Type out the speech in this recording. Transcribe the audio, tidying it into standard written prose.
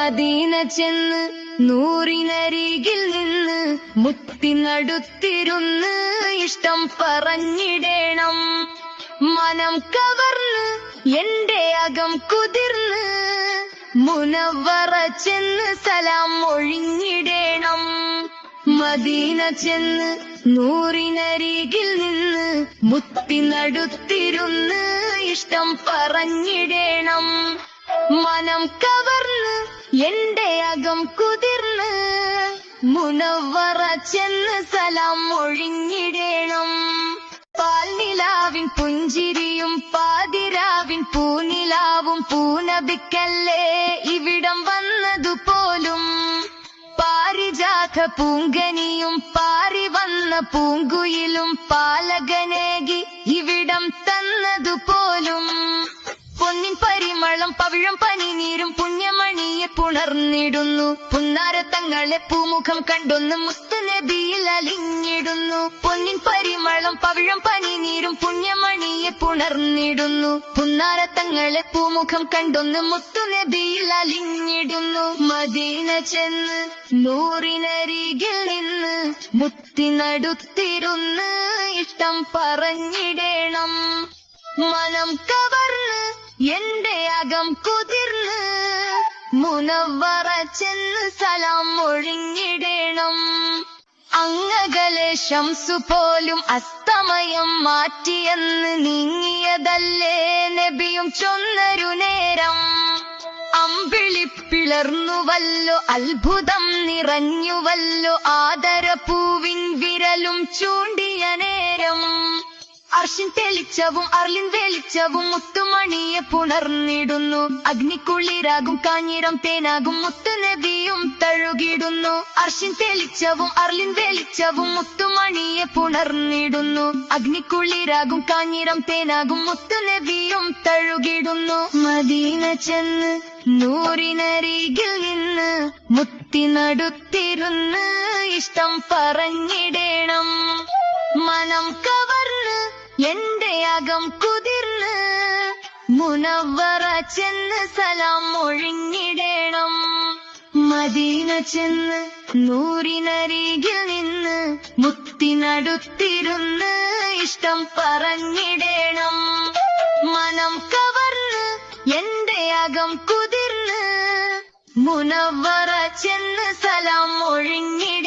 Medina ചെന്ന് നൂറിനരികിൽ നിന്ന് മുത്തിനടുത്തിരുന്ന് ഇഷ്ടം പറഞ്ഞിടേണം. മനം കവർന്ന് എന്റെ അകം കുതിർന്ന് മുനവ്വറ ചെന്ന് സലാം ഒഴിഞ്ഞിടേണം. മദീന ചെന്ന് നൂറിനരികിൽ നിന്ന് മുത്തിനടുത്തിരുന്ന് ഇഷ്ടം പറഞ്ഞിടേണം. മനം കവർന്ന് എന്റെ അകം കുതിർന്ന് മുനവ്വറ ചെന്ന് സലാം ഒഴിഞ്ഞിടേണം. പാൽനിലാവിൻ പുഞ്ചിരിയും പാതിരാവിൻ പൂനിലാവും പൂനബിക്കല്ലേ ഇവിടം വന്നതുപോലും. പാരിജാത പൂങ്കനിയും പാറി വന്ന പൂങ്കുയിലും പാലകനേകി ഇവിടം തന്നതുപോലും. പൊന്നിൻ പരിമളം പവിഴം പനിനീരും പുണ്യമണിയെ പുണർന്നിടുന്നു. പുന്നാരത്തങ്ങളെ പൂമുഖം കണ്ടൊന്ന് മുത്തുനബിയിൽ അലിഞ്ഞിടുന്നു. പൊന്നിൻ പരിമളം പവിഴം പനിനീരും പുണ്യമണിയെ പുണർന്നിടുന്നു. പുന്നാരത്തങ്ങളെ പൂമുഖം കണ്ടൊന്ന് മുത്തുനബിയിൽ അലിഞ്ഞിടുന്നു. മദീന ചെന്ന് നൂറിനരികിൽ നിന്ന് മുത്തിനടുത്തിരുന്ന് ഇഷ്ടം പറഞ്ഞിടേണം. മനം കവർന്ന് എന്റെ അകം കുതിർന്ന് മുനവ്വറ ചെന്ന് സലാം ഒഴിഞ്ഞിടേണം. അങ്ങകലെ ശംസു പോലും അസ്തമയം മാറ്റിയെന്ന് നീങ്ങിയതല്ലേ നബിയും ചൊന്നൊരു നേരം. അമ്പിളിപ്പിളർന്നുവല്ലോ അത്ഭുതം നിറഞ്ഞുവല്ലോ ആദരപൂവിൻ വിരലും ചൂണ്ടിയ നേരം. അർഷിൻ തെളിച്ചവും അർലിൻ വെളിച്ചവും മുത്തുമണിയെ പുണർന്നിടുന്നു. അഗ്നിക്കുള്ളിരാകും കാഞ്ഞിരം തേനാകും മുത്തുനബിയും തഴുകിടുന്നു. അർഷിൻ തെളിച്ചവും അർലിൻ വെളിച്ചവും മുത്തുമണിയെ പുണർന്നിടുന്നു. അഗ്നിക്കുള്ളിരാകും കാഞ്ഞിരം തേനാകും മുത്തുനബിയും തഴുകിടുന്നു. മദീന ചെന്ന് നൂറിനരികിൽ നിന്ന് മുത്തിനടുത്തിരുന്ന് ഇഷ്ടം പറഞ്ഞിടേണം. മനം കവർന്ന് എന്റെ അകം കുതിർന്ന് മുനവ്വറ ചെന്ന് സലാം ഒഴിഞ്ഞിടേണം. മദീന ചെന്ന് നൂറിനരികിൽ നിന്ന് മുത്തിനടുത്തിരുന്ന് ഇഷ്ടം പറഞ്ഞിടേണം. മനം കവർന്ന് എന്റെ അകം കുതിർന്ന് മുനവ്വറ ചെന്ന് സലാം ഒഴിഞ്ഞിടേണം.